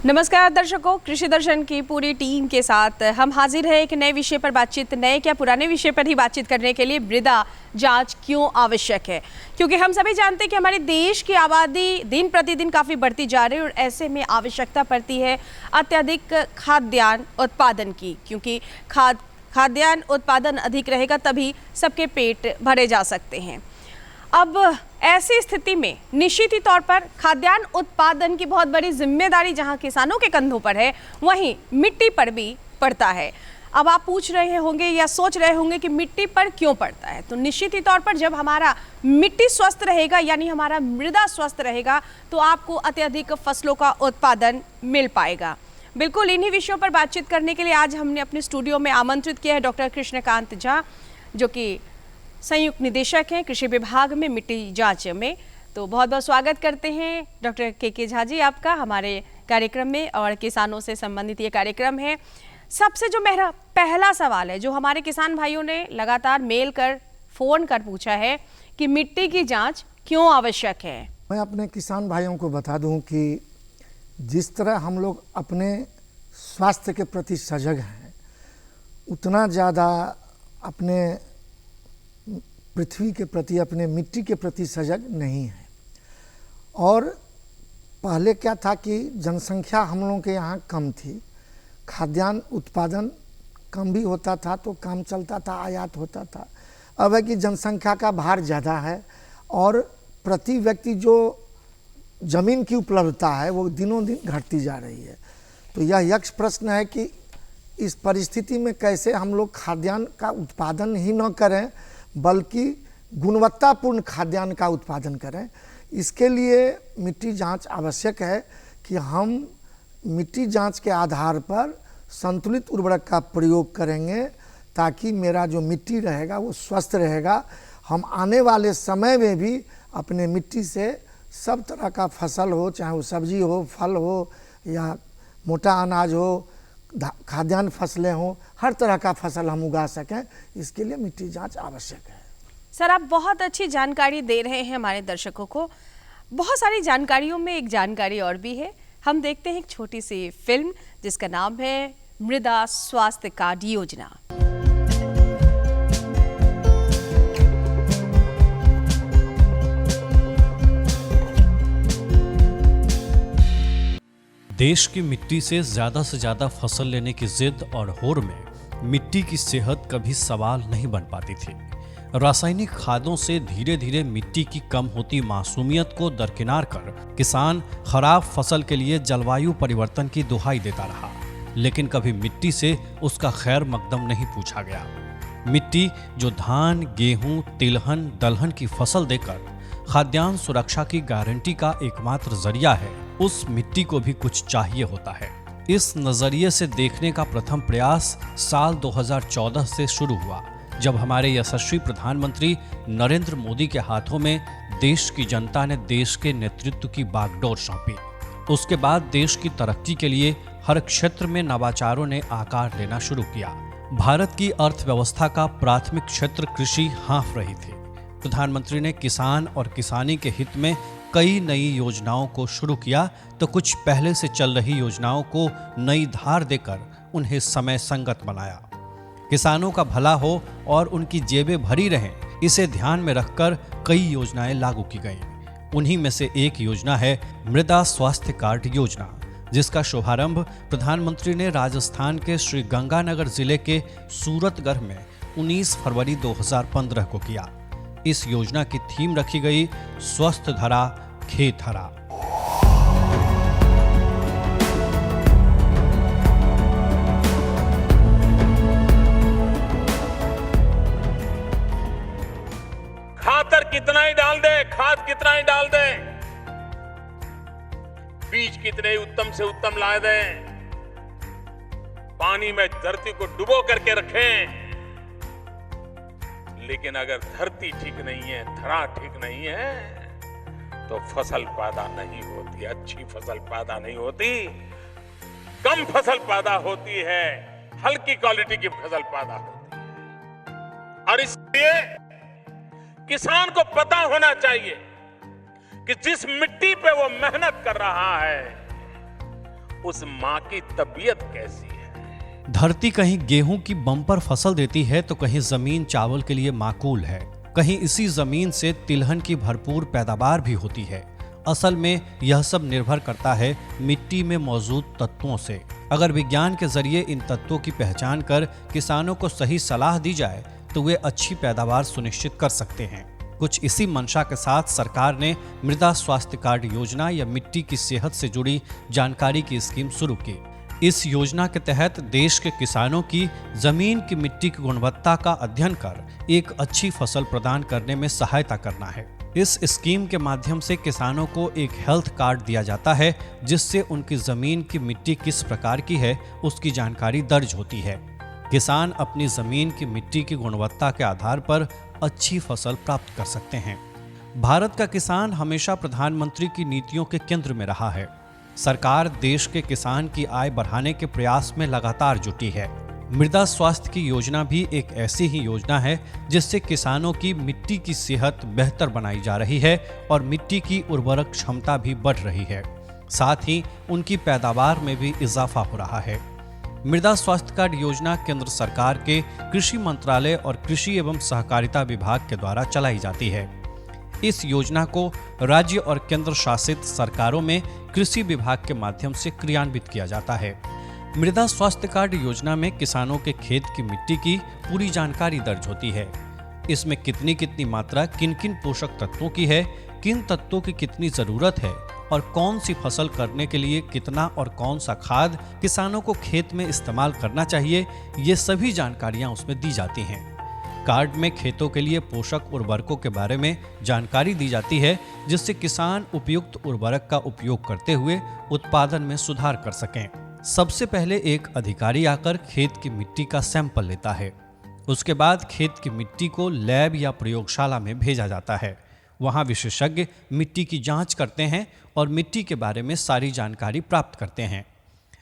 नमस्कार दर्शकों, कृषि दर्शन की पूरी टीम के साथ हम हाजिर हैं एक नए विषय पर बातचीत, नए क्या पुराने विषय पर ही बातचीत करने के लिए। मृदा जांच क्यों आवश्यक है? क्योंकि हम सभी जानते हैं कि हमारे देश की आबादी दिन प्रतिदिन काफ़ी बढ़ती जा रही है और ऐसे में आवश्यकता पड़ती है अत्यधिक खाद्यान्न उत्पादन की, क्योंकि खाद्यान्न उत्पादन अधिक रहेगा तभी सबके पेट भरे जा सकते हैं। अब ऐसी स्थिति में निश्चित ही तौर पर खाद्यान्न उत्पादन की बहुत बड़ी जिम्मेदारी जहां किसानों के कंधों पर है, वहीं मिट्टी पर भी पड़ता है। अब आप पूछ रहे होंगे या सोच रहे होंगे कि मिट्टी पर क्यों पड़ता है, तो निश्चित ही तौर पर जब हमारा मिट्टी स्वस्थ रहेगा यानी हमारा मृदा स्वस्थ रहेगा तो आपको अत्यधिक फसलों का उत्पादन मिल पाएगा। बिल्कुल इन्हीं विषयों पर बातचीत करने के लिए आज हमने अपने स्टूडियो में आमंत्रित किया है डॉक्टर कृष्णकांत झा, जो कि संयुक्त निदेशक हैं कृषि विभाग में मिट्टी जांच में। तो बहुत बहुत स्वागत करते हैं डॉक्टर के झा जी आपका हमारे कार्यक्रम में, और किसानों से संबंधित ये कार्यक्रम है। सबसे जो मेरा पहला सवाल है, जो हमारे किसान भाइयों ने लगातार मेल कर, फ़ोन कर पूछा है कि मिट्टी की जांच क्यों आवश्यक है। मैं अपने किसान भाइयों को बता दूं कि जिस तरह हम लोग अपने स्वास्थ्य के प्रति सजग हैं, उतना ज़्यादा अपने पृथ्वी के प्रति, अपने मिट्टी के प्रति सजग नहीं है। और पहले क्या था कि जनसंख्या हम लोगों के यहाँ कम थी, खाद्यान्न उत्पादन कम भी होता था तो काम चलता था, आयात होता था। अब है कि जनसंख्या का भार ज़्यादा है और प्रति व्यक्ति जो ज़मीन की उपलब्धता है वो दिनों दिन घटती जा रही है। तो यह यक्ष प्रश्न है कि इस परिस्थिति में कैसे हम लोग खाद्यान्न का उत्पादन ही न करें बल्कि गुणवत्तापूर्ण खाद्यान्न का उत्पादन करें। इसके लिए मिट्टी जांच आवश्यक है कि हम मिट्टी जांच के आधार पर संतुलित उर्वरक का प्रयोग करेंगे ताकि मेरा जो मिट्टी रहेगा वो स्वस्थ रहेगा। हम आने वाले समय में भी अपने मिट्टी से सब तरह का फसल हो, चाहे वो सब्जी हो, फल हो या मोटा अनाज हो, खाद्यान्न फसलें हों, हर तरह का फसल हम उगा सकें। इसके लिए मिट्टी जांच आवश्यक है। सर, आप बहुत अच्छी जानकारी दे रहे हैं हमारे दर्शकों को। बहुत सारी जानकारियों में एक जानकारी और भी है। हम देखते हैं एक छोटी सी फिल्म जिसका नाम है मृदा स्वास्थ्य कार्ड योजना। देश की मिट्टी से ज्यादा फसल लेने की जिद और होड़ में मिट्टी की सेहत कभी सवाल नहीं बन पाती थी। रासायनिक खादों से धीरे धीरे मिट्टी की कम होती मासूमियत को दरकिनार कर किसान खराब फसल के लिए जलवायु परिवर्तन की दुहाई देता रहा, लेकिन कभी मिट्टी से उसका खैर मकदम नहीं पूछा गया। मिट्टी जो धान, गेहूं, तिलहन, दलहन की फसल देकर खाद्यान्न सुरक्षा की गारंटी का एकमात्र जरिया है, उस मिट्टी को भी कुछ चाहिए होता है। इस नजरिए से देखने का प्रथम प्रयास साल 2014 से शुरू हुआ, जब हमारे यशस्वी प्रधानमंत्री नरेंद्र मोदी के हाथों में देश की जनता ने देश के नेतृत्व की बागडोर सौंपी। उसके बाद देश की तरक्की के लिए हर क्षेत्र में नवाचारों ने आकार लेना शुरू किया। भारत की अर्थव्यवस्था का प्राथमिक क्षेत्र कृषि हाँफ रही थी। प्रधानमंत्री ने किसान और किसानी के हित में कई नई योजनाओं को शुरू किया तो कुछ पहले से चल रही योजनाओं को नई धार देकर उन्हें समय संगत बनाया। किसानों का भला हो और उनकी जेबें भरी रहें, इसे ध्यान में रखकर कई योजनाएं लागू की गईं। उन्हीं में से एक योजना है मृदा स्वास्थ्य कार्ड योजना, जिसका शुभारंभ प्रधानमंत्री ने राजस्थान के श्री गंगानगर जिले के सूरतगढ़ में 19 फरवरी 2015 को किया। इस योजना की थीम रखी गई स्वस्थ धरा खेत हरा। खातर कितना ही डाल दे, खाद कितना ही डाल दे, बीज कितने उत्तम से उत्तम ला दे, पानी में धरती को डुबो करके रखें, लेकिन अगर धरती ठीक नहीं है, धरा ठीक नहीं है, तो फसल पैदा नहीं होती, अच्छी फसल पैदा नहीं होती, कम फसल पैदा होती है, हल्की क्वालिटी की फसल पैदा होती है। और इसलिए किसान को पता होना चाहिए कि जिस मिट्टी पे वो मेहनत कर रहा है उस माँ की तबीयत कैसी है। धरती कहीं गेहूं की बम्पर फसल देती है तो कहीं जमीन चावल के लिए माकूल है, कहीं इसी जमीन से तिलहन की भरपूर पैदावार भी होती है। असल में यह सब निर्भर करता है मिट्टी में मौजूद तत्वों से। अगर विज्ञान के जरिए इन तत्वों की पहचान कर किसानों को सही सलाह दी जाए तो वे अच्छी पैदावार सुनिश्चित कर सकते हैं। कुछ इसी मंशा के साथ सरकार ने मृदा स्वास्थ्य कार्ड योजना या मिट्टी की सेहत से जुड़ी जानकारी की स्कीम शुरू की। इस योजना के तहत देश के किसानों की जमीन की मिट्टी की गुणवत्ता का अध्ययन कर एक अच्छी फसल प्रदान करने में सहायता करना है। इस स्कीम के माध्यम से किसानों को एक हेल्थ कार्ड दिया जाता है जिससे उनकी जमीन की मिट्टी किस प्रकार की है उसकी जानकारी दर्ज होती है। किसान अपनी जमीन की मिट्टी की गुणवत्ता के आधार पर अच्छी फसल प्राप्त कर सकते हैं। भारत का किसान हमेशा प्रधानमंत्री की नीतियों के केंद्र में रहा है। सरकार देश के किसान की आय बढ़ाने के प्रयास में लगातार जुटी है। मृदा स्वास्थ्य की योजना भी एक ऐसी ही योजना है जिससे किसानों की मिट्टी की सेहत बेहतर बनाई जा रही है और मिट्टी की उर्वरक क्षमता भी बढ़ रही है। साथ ही उनकी पैदावार में भी इजाफा हो रहा है। मृदा स्वास्थ्य कार्ड योजना केंद्र सरकार के कृषि मंत्रालय और कृषि एवं सहकारिता विभाग के द्वारा चलाई जाती है। इस योजना को राज्य और केंद्र शासित सरकारों में कृषि विभाग के माध्यम से क्रियान्वित किया जाता है। मृदा स्वास्थ्य कार्ड योजना में किसानों के खेत की मिट्टी की पूरी जानकारी दर्ज होती है। इसमें कितनी कितनी मात्रा किन किन पोषक तत्वों की है, किन तत्वों की कितनी जरूरत है और कौन सी फसल करने के लिए कितना और कौन सा खाद किसानों को खेत में इस्तेमाल करना चाहिए, ये सभी जानकारियां उसमें दी जाती हैं। कार्ड में खेतों के लिए पोषक उर्वरकों के बारे में जानकारी दी जाती है जिससे किसान उपयुक्त उर्वरक का उपयोग करते हुए उत्पादन में सुधार कर सकें। सबसे पहले एक अधिकारी आकर खेत की मिट्टी का सैंपल लेता है। उसके बाद खेत की मिट्टी को लैब या प्रयोगशाला में भेजा जाता है। वहां विशेषज्ञ मिट्टी की जांच करते हैं और मिट्टी के बारे में सारी जानकारी प्राप्त करते हैं।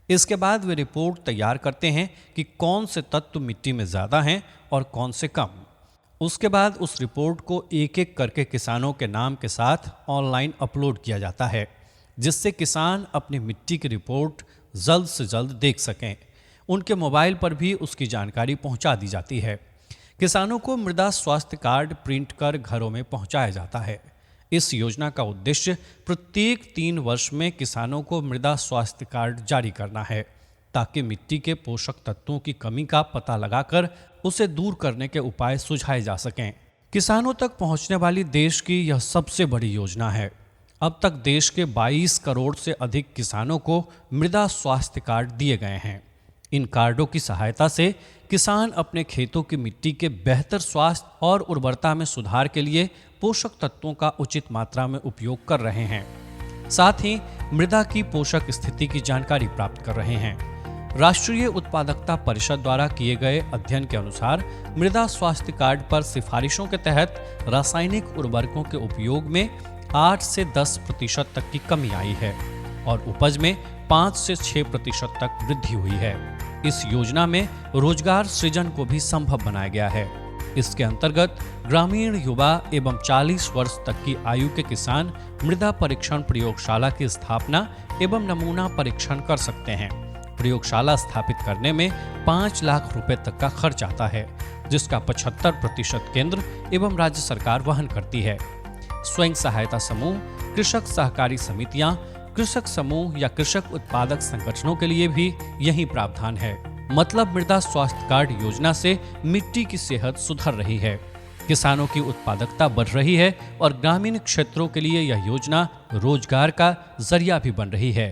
इसके बाद वे रिपोर्ट तैयार करते हैं कि कौन से तत्व मिट्टी में ज़्यादा हैं और कौन से कम। उसके बाद उस रिपोर्ट को एक एक करके किसानों के नाम के साथ ऑनलाइन अपलोड किया जाता है जिससे किसान अपनी मिट्टी की रिपोर्ट जल्द से जल्द देख सकें। उनके मोबाइल पर भी उसकी जानकारी पहुंचा दी जाती है। किसानों को मृदा स्वास्थ्य कार्ड प्रिंट कर घरों में पहुंचाया जाता है। इस योजना का उद्देश्य प्रत्येक 3 वर्ष में किसानों को मृदा स्वास्थ्य कार्ड जारी करना है ताकि मिट्टी के पोषक तत्वों की कमी का पता लगाकर उसे दूर करने के उपाय सुझाए जा सकें। किसानों तक पहुंचने वाली देश की यह सबसे बड़ी योजना है। अब तक देश के 22 करोड़ से अधिक किसानों को मृदा स्वास्थ्य कार्ड दिए गए हैं। इन कार्डों की सहायता से किसान अपने खेतों की मिट्टी के बेहतर स्वास्थ्य और उर्वरता में सुधार के लिए पोषक तत्वों का उचित मात्रा में उपयोग कर रहे हैं। साथ ही मृदा की पोषक स्थिति की जानकारी प्राप्त कर रहे हैं। राष्ट्रीय उत्पादकता परिषद द्वारा किए गए अध्ययन के अनुसार मृदा स्वास्थ्य कार्ड पर सिफारिशों के तहत रासायनिक उर्वरकों के उपयोग में 8 से 10% तक की कमी आई है और उपज में 5 से 6% तक वृद्धि हुई है। इस योजना में रोजगार सृजन को भी संभव बनाया गया है। इसके अंतर्गत ग्रामीण युवा एवं 40 वर्ष तक की आयु के किसान मृदा परीक्षण प्रयोगशाला की स्थापना एवं नमूना परीक्षण कर सकते हैं। प्रयोगशाला स्थापित करने में 5 लाख रुपए तक का खर्च आता है जिसका 75% केंद्र एवं राज्य सरकार वहन करती है। स्वयं सहायता समूह, कृषक सहकारी समितियां, कृषक समूह या कृषक उत्पादक संगठनों के लिए भी यही प्रावधान है। मतलब मृदा स्वास्थ्य कार्ड योजना से मिट्टी की सेहत सुधर रही है, किसानों की उत्पादकता बढ़ रही है और ग्रामीण क्षेत्रों के लिए यह योजना रोजगार का जरिया भी बन रही है।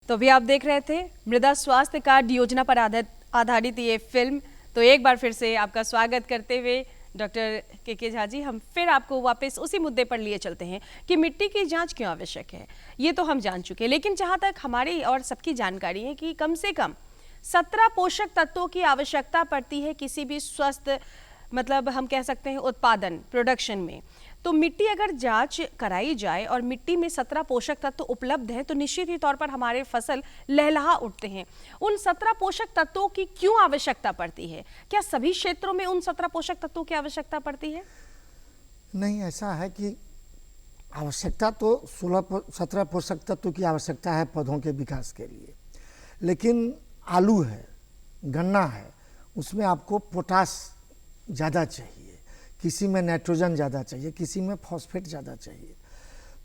तो अभी आप देख रहे थे मृदा स्वास्थ्य कार्ड योजना पर आधारित ये फिल्म। तो एक बार फिर से आपका स्वागत करते हुए डॉक्टर के झा जी, हम फिर आपको वापस उसी मुद्दे पर लिए चलते हैं कि मिट्टी की जांच क्यों आवश्यक है। ये तो हम जान चुके हैं, लेकिन जहां तक हमारी और सबकी जानकारी है कि कम से कम 17 पोषक तत्वों की आवश्यकता पड़ती है किसी भी स्वस्थ, मतलब हम कह सकते हैं उत्पादन, प्रोडक्शन में। तो मिट्टी अगर जांच कराई जाए और मिट्टी में 17 पोषक तत्व उपलब्ध है तो निश्चित ही तौर पर हमारे फसल लहलहा उठते हैं। उन 17 पोषक तत्वों की क्यों आवश्यकता पड़ती है? क्या सभी क्षेत्रों में उन 17 पोषक तत्वों की आवश्यकता पड़ती है? नहीं, ऐसा है कि आवश्यकता तो 17 पोषक तत्व की आवश्यकता है पौधों के विकास के लिए, लेकिन आलू है, गन्ना है, उसमें आपको पोटास ज़्यादा चाहिए, किसी में नाइट्रोजन ज़्यादा चाहिए, किसी में फॉस्फेट ज़्यादा चाहिए।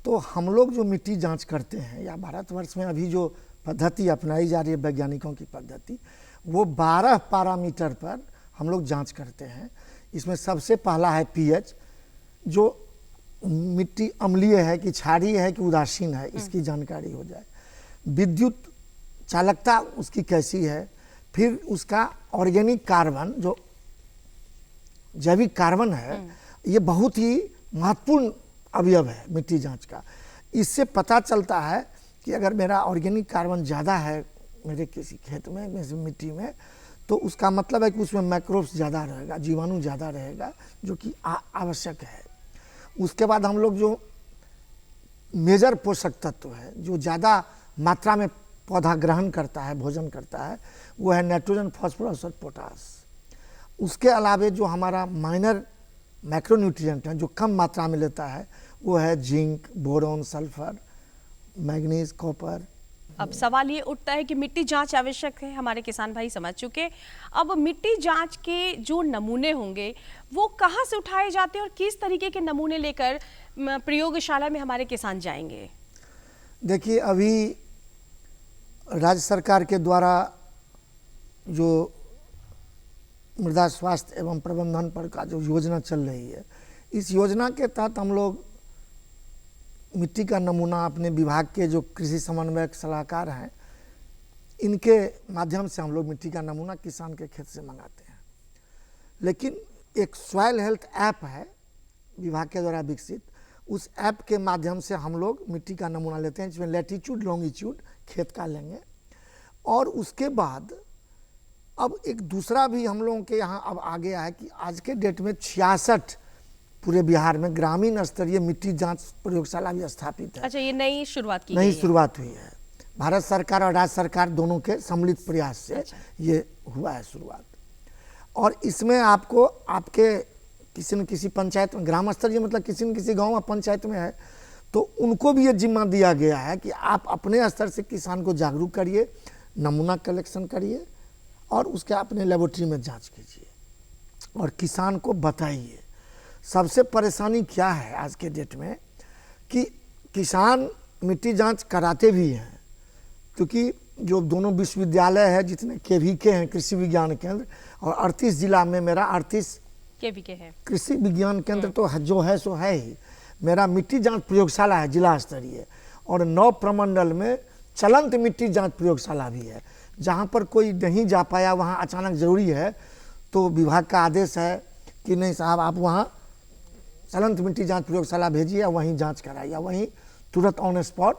तो हम लोग जो मिट्टी जांच करते हैं, या भारतवर्ष में अभी जो पद्धति अपनाई जा रही है वैज्ञानिकों की पद्धति, वो 12 पैरामीटर पर हम लोग जांच करते हैं। इसमें सबसे पहला है पीएच, जो मिट्टी अम्लीय है कि क्षारीय है कि उदासीन है, इसकी जानकारी हो जाए। विद्युत चालकता उसकी कैसी है, फिर उसका ऑर्गेनिक कार्बन, जो जैविक कार्बन है, ये बहुत ही महत्वपूर्ण अवयव है मिट्टी जांच का। इससे पता चलता है कि अगर मेरा ऑर्गेनिक कार्बन ज़्यादा है मेरे किसी खेत में, मिट्टी में, तो उसका मतलब है कि उसमें माइक्रोब्स ज़्यादा रहेगा, जीवाणु ज़्यादा रहेगा, जो कि आवश्यक है। उसके बाद हम लोग जो मेजर पोषक तत्व है, जो ज़्यादा मात्रा में पौधा ग्रहण करता है, भोजन करता है, वो है नाइट्रोजन, फास्फोरस और पोटास। उसके अलावे जो हमारा माइनर मैक्रोन्यूट्रिएंट है, जो कम मात्रा में लेता है, वो है zinc, boron, sulphur, manganese, copper. अब सवाल ये उठता है कि मिट्टी जांच आवश्यक है, हमारे किसान भाई समझ चुके। अब मिट्टी जांच के जो नमूने होंगे वो कहाँ से उठाए जाते हैं और किस तरीके के नमूने लेकर प्रयोगशाला में हमारे किसान जाएंगे? देखिए, अभी राज्य सरकार के द्वारा जो मृदा स्वास्थ्य एवं प्रबंधन पर का जो योजना चल रही है, इस योजना के तहत हम लोग मिट्टी का नमूना अपने विभाग के जो कृषि समन्वयक सलाहकार हैं, इनके माध्यम से हम लोग मिट्टी का नमूना किसान के खेत से मंगाते हैं। लेकिन एक सॉइल हेल्थ ऐप है विभाग के द्वारा विकसित, उस ऐप के माध्यम से हम लोग मिट्टी का नमूना लेते हैं, जिसमें लैटीट्यूड, लॉन्गिट्यूड खेत का लेंगे। और उसके बाद अब एक दूसरा भी हम लोगों के यहाँ अब आ गया है कि आज के डेट में 66 पूरे बिहार में ग्रामीण स्तरीय मिट्टी जांच प्रयोगशाला भी स्थापित है। अच्छा, ये नई शुरुआत की नई शुरुआत हुई है, भारत सरकार और राज्य सरकार दोनों के सम्मिलित प्रयास से ये हुआ है शुरुआत। और इसमें आपको आपके किसी न किसी पंचायत में, ग्राम स्तरीय मतलब किसी न किसी गांव में पंचायत में है, तो उनको भी ये जिम्मा दिया गया है कि आप अपने स्तर से किसान को जागरूक करिए, नमूना कलेक्शन करिए और उसके अपने लेबोरेटरी में जांच कीजिए और किसान को बताइए। सबसे परेशानी क्या है आज के डेट में कि किसान मिट्टी जांच कराते भी हैं, क्योंकि जो दोनों विश्वविद्यालय है, जितने केवीके हैं कृषि विज्ञान केंद्र, और 38 जिला में मेरा 38 केवीके है कृषि विज्ञान केंद्र, तो जो है सो है ही। मेरा मिट्टी जांच प्रयोगशाला है जिला स्तरीय, और 9 प्रमंडल में चलंत मिट्टी जांच प्रयोगशाला भी है। जहाँ पर कोई नहीं जा पाया, वहाँ अचानक ज़रूरी है, तो विभाग का आदेश है कि नहीं साहब, आप वहाँ चलंत मिट्टी जांच प्रयोगशाला भेजिए, वहीं जांच कराइए, वहीं तुरंत ऑन स्पॉट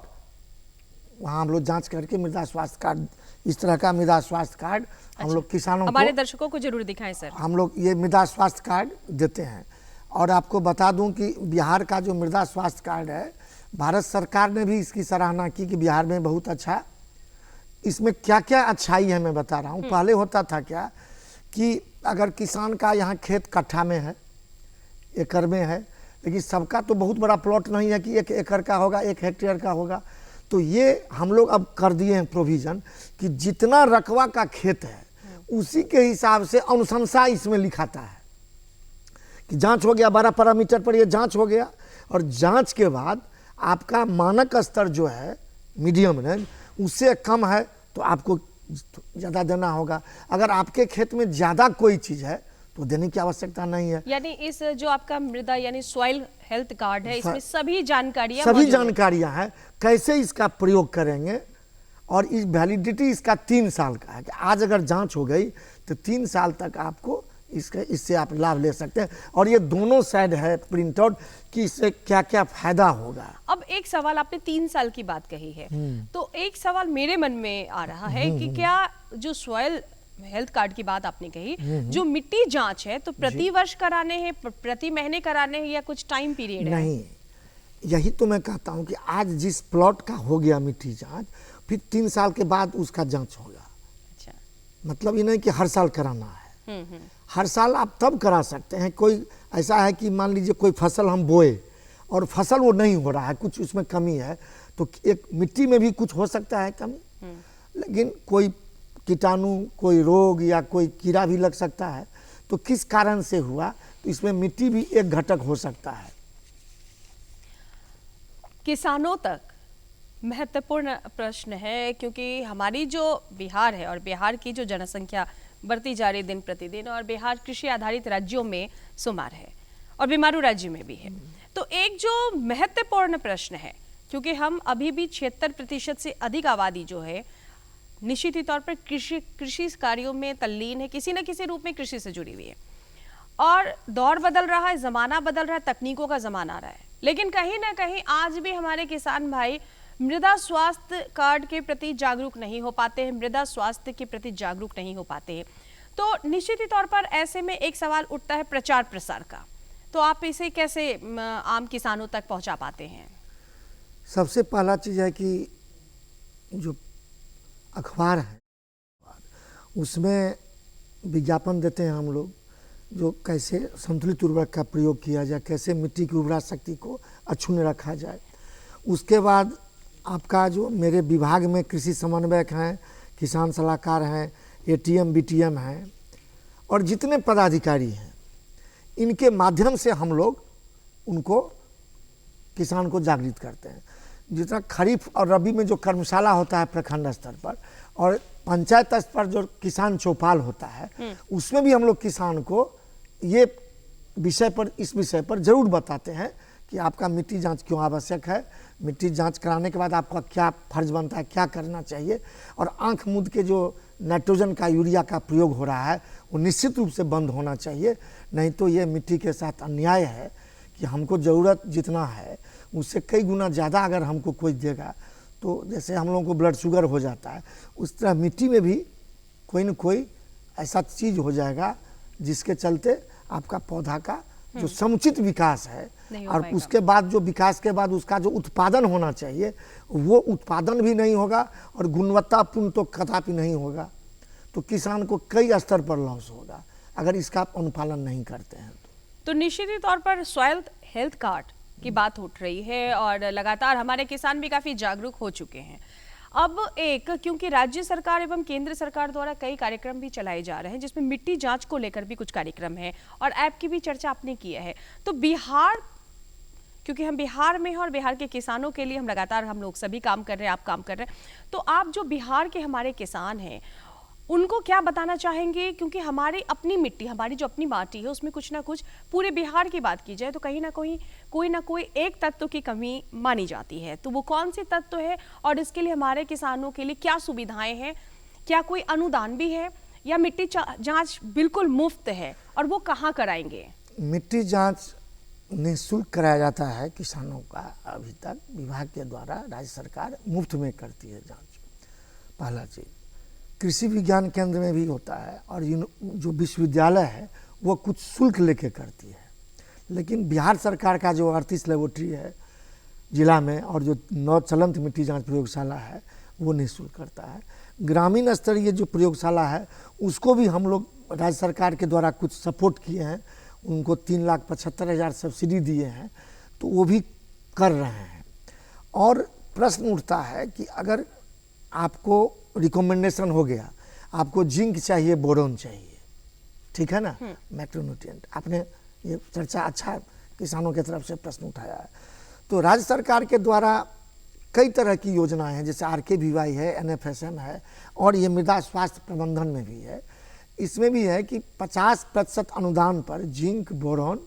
वहाँ हम लोग जांच करके मृदा स्वास्थ्य कार्ड, इस तरह का मृदा स्वास्थ्य कार्ड हम लोग किसानों को, हमारे दर्शकों को जरूर दिखाएं सर। हम लोग ये मृदा स्वास्थ्य कार्ड देते हैं। और आपको बता दूं कि बिहार का जो मृदा स्वास्थ्य कार्ड है, भारत सरकार ने भी इसकी सराहना की कि बिहार में बहुत अच्छा, इसमें क्या क्या अच्छाई है मैं बता रहा हूँ। पहले होता था क्या कि अगर किसान का यहाँ खेत कट्ठा में है, एकड़ में है, लेकिन सबका तो बहुत बड़ा प्लॉट नहीं है कि 1 एकड़ का होगा, 1 हेक्टेयर का होगा। तो ये हम लोग अब कर दिए हैं प्रोविज़न कि जितना रकबा का खेत है उसी के हिसाब से अनुशंसा इसमें लिखाता है कि जांच हो गया, 12 पैरामीटर पर ये जांच हो गया, और जांच के बाद आपका मानक स्तर जो है मीडियम रेंज, उससे कम है तो आपको ज़्यादा देना होगा। अगर आपके खेत में ज़्यादा कोई चीज़ है तो देने की आवश्यकता नहीं है। यानी इस जो आपका मृदा यानी सॉइल हेल्थ कार्ड है, इसमें सभी जानकारियां हैं, कैसे इसका प्रयोग करेंगे, और इस वैलिडिटी इसका 3 साल का है कि आज अगर जांच हो गई तो 3 साल तक आपको इससे आप लाभ ले सकते हैं। और ये दोनों साइड है प्रिंट आउट कि इससे क्या क्या फायदा होगा। अब एक सवाल, आपने 3 साल की बात कही है, तो एक सवाल मेरे मन में आ रहा है कि क्या जो सॉइल हेल्थ कार्ड की बात आपने कही, जो मिट्टी जांच है तो प्रति वर्ष कराने हैं, प्रति महीने कराने हैं, या कुछ टाइम पीरियड है? नहीं, यही तो मैं कहता हूँ कि आज जिस प्लॉट का हो गया मिट्टी जांच, फिर 3 साल के बाद उसका जांच होगा। अच्छा, मतलब ये नहीं कि हर साल कराना है। हर साल आप तब करा सकते हैं। कोई ऐसा है कि मान लीजिए कोई फसल हम बोए और फसल वो नहीं हो रहा है, कुछ उसमें कमी है, तो एक मिट्टी में भी कुछ हो सकता है कमी, लेकिन कोई कीटाणु, कोई रोग या कोई कीड़ा भी लग सकता है। तो किस कारण से हुआ, तो इसमें मिट्टी भी एक घटक हो सकता है। किसानों तक महत्वपूर्ण प्रश्न है, क्योंकि हमारी जो बिहार है और बिहार की जो जनसंख्या बढ़ती जा रही दिन प्रतिदिन, और बिहार कृषि आधारित राज्यों में शुमार है और बीमारू राज्य में भी है। तो एक जो महत्वपूर्ण प्रश्न है, क्योंकि हम अभी भी 76% से अधिक आबादी जो है निश्चित ही तौर पर कृषि कार्यों में तल्लीन है, किसी न किसी रूप में कृषि से जुड़ी हुई है। और दौर बदल रहा है, ज़माना बदल रहा है, तकनीकों का ज़माना आ रहा है, लेकिन कहीं ना कहीं आज भी हमारे किसान भाई मृदा स्वास्थ्य कार्ड के प्रति जागरूक नहीं हो पाते हैं, मृदा स्वास्थ्य के प्रति जागरूक नहीं हो पाते हैं। तो निश्चित ही तौर पर ऐसे में एक सवाल उठता है प्रचार प्रसार का। तो आप इसे कैसे आम किसानों तक पहुंचा पाते हैं? सबसे पहला चीज़ है कि जो अखबार है उसमें विज्ञापन देते हैं हम लोग, जो कैसे संतुलित उर्वरक का प्रयोग किया जाए, कैसे मिट्टी की उर्वरा शक्ति को अक्षुण्ण रखा जाए। उसके बाद आपका जो मेरे विभाग में कृषि समन्वयक हैं, किसान सलाहकार हैं, एटीएम बीटीएम हैं और जितने पदाधिकारी हैं, इनके माध्यम से हम लोग उनको किसान को जागृत करते हैं। जितना खरीफ और रबी में जो कर्मशाला होता है प्रखंड स्तर पर और पंचायत स्तर पर जो किसान चौपाल होता है, उसमें भी हम लोग किसान को ये विषय पर, इस विषय पर जरूर बताते हैं कि आपका मिट्टी जांच क्यों आवश्यक है, मिट्टी जांच कराने के बाद आपका क्या फर्ज बनता है, क्या करना चाहिए, और आंख मूंद के जो नाइट्रोजन का, यूरिया का प्रयोग हो रहा है वो निश्चित रूप से बंद होना चाहिए। नहीं तो ये मिट्टी के साथ अन्याय है कि हमको ज़रूरत जितना है उससे कई गुना ज़्यादा अगर हमको कोई देगा तो जैसे हम लोगों को ब्लड शुगर हो जाता है, उस तरह मिट्टी में भी कोई न कोई ऐसा चीज़ हो जाएगा जिसके चलते आपका पौधा का जो समुचित विकास है और उसके बाद जो विकास के बाद उसका जो उत्पादन होना चाहिए वो उत्पादन भी नहीं होगा और गुणवत्तापूर्ण तो कदापि नहीं होगा। तो किसान को कई स्तर पर लॉस होगा अगर इसका अनुपालन नहीं करते हैं। तो निश्चित ही तौर पर सॉइल हेल्थ कार्ड की बात उठ रही है और लगातार हमारे किसान भी काफ़ी जागरूक हो चुके हैं। अब एक, क्योंकि राज्य सरकार एवं केंद्र सरकार द्वारा कई कार्यक्रम भी चलाए जा रहे हैं जिसमें मिट्टी जांच को लेकर भी कुछ कार्यक्रम है और ऐप की भी चर्चा आपने की है। तो बिहार, क्योंकि हम बिहार में हैं और बिहार के किसानों के लिए हम लगातार, हम लोग सभी काम कर रहे हैं, आप काम कर रहे हैं, तो आप जो बिहार के हमारे किसान हैं उनको क्या बताना चाहेंगे? क्योंकि हमारी अपनी मिट्टी, हमारी जो अपनी माटी है उसमें कुछ ना कुछ, पूरे बिहार की बात की जाए तो कहीं ना कोई एक तत्व की कमी मानी जाती है। तो वो कौन से तत्व है और इसके लिए हमारे किसानों के लिए क्या सुविधाएं हैं? क्या कोई अनुदान भी है या मिट्टी जांच बिल्कुल मुफ्त है और वो कहाँ कराएंगे? मिट्टी जाँच निःशुल्क कराया जाता है किसानों का, अभी तक विभाग के द्वारा राज्य सरकार मुफ्त में करती है जाँच। पहला चीज़, कृषि विज्ञान केंद्र में भी होता है और जो विश्वविद्यालय है वो कुछ शुल्क लेके करती है। लेकिन बिहार सरकार का जो 38 लेबोरेटरी है जिला में और जो 9 चलंत मिट्टी जांच प्रयोगशाला है वो निःशुल्क करता है। ग्रामीण स्तरीय जो प्रयोगशाला है उसको भी हम लोग राज्य सरकार के द्वारा कुछ सपोर्ट किए हैं, उनको 3,75,000 सब्सिडी दिए हैं, तो वो भी कर रहे हैं। और प्रश्न उठता है कि अगर आपको रिकमेंडेशन हो गया, आपको जिंक चाहिए, बोरोन चाहिए, ठीक है ना, मैक्रोन्यूट्रिएंट, आपने ये चर्चा अच्छा किसानों की तरफ से प्रश्न उठाया है। तो राज्य सरकार के द्वारा कई तरह की योजनाएं हैं, जैसे RKVY है, NFSM है और ये मृदा स्वास्थ्य प्रबंधन में भी है। इसमें भी है कि 50% अनुदान पर जिंक, बोरोन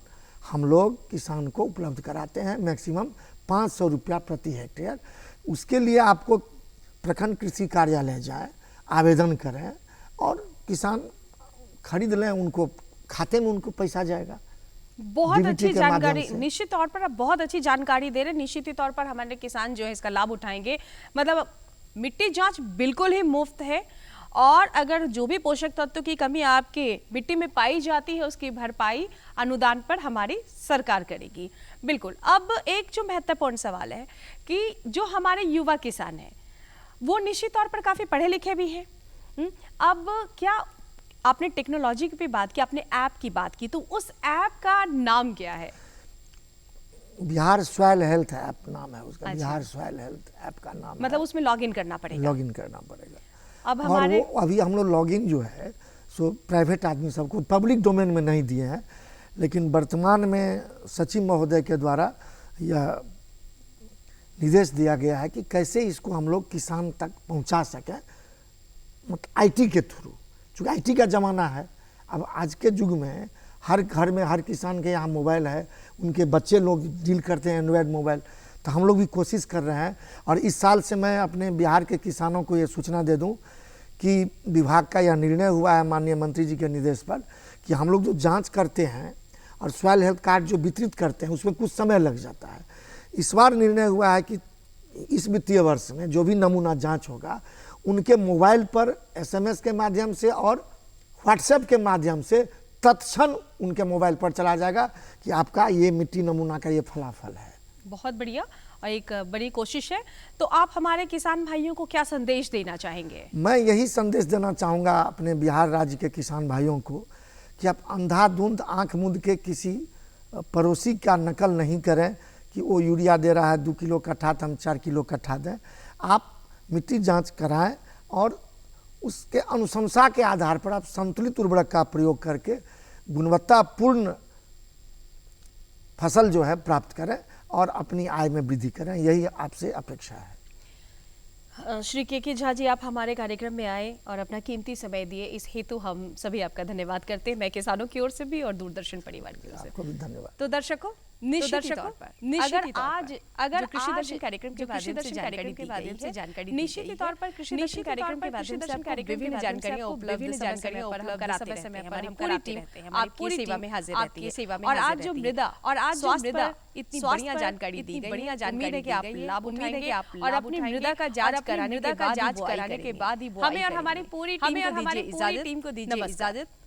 हम लोग किसान को उपलब्ध कराते हैं, मैक्सिमम 500 रुपया प्रति हेक्टेयर। उसके लिए आपको प्रखंड कृषि कार्यालय जाए, आवेदन करें और किसान खरीद लें, उनको खाते में उनको पैसा जाएगा। बहुत अच्छी जानकारी, निश्चित तौर पर आप बहुत अच्छी जानकारी दे रहे हैं। निश्चित तौर पर हमारे किसान जो है इसका लाभ उठाएंगे। मतलब मिट्टी जांच बिल्कुल ही मुफ्त है और अगर जो भी पोषक तत्व की कमी आपके मिट्टी में पाई जाती है उसकी भरपाई अनुदान पर हमारी सरकार करेगी। बिल्कुल। अब एक जो महत्वपूर्ण सवाल है कि जो हमारे युवा किसान हैं वो निश्चित तौर पर काफ़ी पढ़े लिखे भी हैं। अब क्या आपने टेक्नोलॉजी की भी बात की, आपने ऐप की बात की, तो उस ऐप का नाम क्या है? बिहार सॉइल हेल्थ ऐप नाम है उसका। अच्छा। बिहार सॉइल हेल्थ ऐप का नाम मतलब है। उसमें लॉगिन करना पड़ेगा? लॉगिन करना पड़ेगा। अब और हमारे वो अभी हम लोग लॉगिन जो है सो प्राइवेट आदमी सबको पब्लिक डोमेन में नहीं दिए हैं, लेकिन वर्तमान में सचिव महोदय के द्वारा यह निर्देश दिया गया है कि कैसे इसको हम लोग किसान तक पहुंचा सकें, मतलब आईटी के थ्रू, चूँकि आईटी का ज़माना है। अब आज के युग में हर घर में हर किसान के यहाँ मोबाइल है, उनके बच्चे लोग डील करते हैं एंड्रॉयड मोबाइल, तो हम लोग भी कोशिश कर रहे हैं। और इस साल से मैं अपने बिहार के किसानों को ये सूचना दे दूं कि विभाग का यह निर्णय हुआ है माननीय मंत्री जी के निर्देश पर कि हम लोग जो जांच करते हैं और सॉइल हेल्थ कार्ड जो वितरित करते हैं उसमें कुछ समय लग जाता है। इस बार निर्णय हुआ है कि इस वित्तीय वर्ष में जो भी नमूना जांच होगा उनके मोबाइल पर एसएमएस के माध्यम से और व्हाट्सएप के माध्यम से तत्क्षण उनके मोबाइल पर चला जाएगा कि आपका ये मिट्टी नमूना का ये फलाफल है। बहुत बढ़िया और एक बड़ी कोशिश है। तो आप हमारे किसान भाइयों को क्या संदेश देना चाहेंगे? मैं यही संदेश देना चाहूँगा अपने बिहार राज्य के किसान भाइयों को कि आप अंधाधुंध आंख मूंद के किसी पड़ोसी का नकल नहीं करें कि वो यूरिया दे रहा है 2 किलो कट्ठा तो हम 4 किलो कट्ठा दें। आप मिट्टी जांच कराएं और उसके अनुशंसा के आधार पर आप संतुलित उर्वरक का प्रयोग करके गुणवत्तापूर्ण फसल जो है प्राप्त करें और अपनी आय में वृद्धि करें, यही आपसे अपेक्षा है। श्री के झा जी, आप हमारे कार्यक्रम में आए और अपना कीमती समय दिए, इस हेतु हम सभी आपका धन्यवाद करते हैं, मैं किसानों की ओर से भी और दूरदर्शन परिवार की ओर से। आपको भी धन्यवाद। तो दर्शकों निश्चित तौर पर अगर कृषि दर्शन कार्यक्रम के माध्यम से जानकारी निश्चित तौर पर कृषि दर्शन कार्यक्रम के माध्यम से आपको विभिन्न जानकारियां उपलब्ध समय समय पर हम पूरी टीम आपकी सेवा में हाजिर रहती है। और आज जो मृदा इतनी बढ़िया जानकारी दी गई, बढ़िया जानकारी कि आप लाभ उठाएंगे और अपनी मृदा का जांच कराने के बाद ही हमें और हमारी पूरी टीम को दीजिए इजाजत।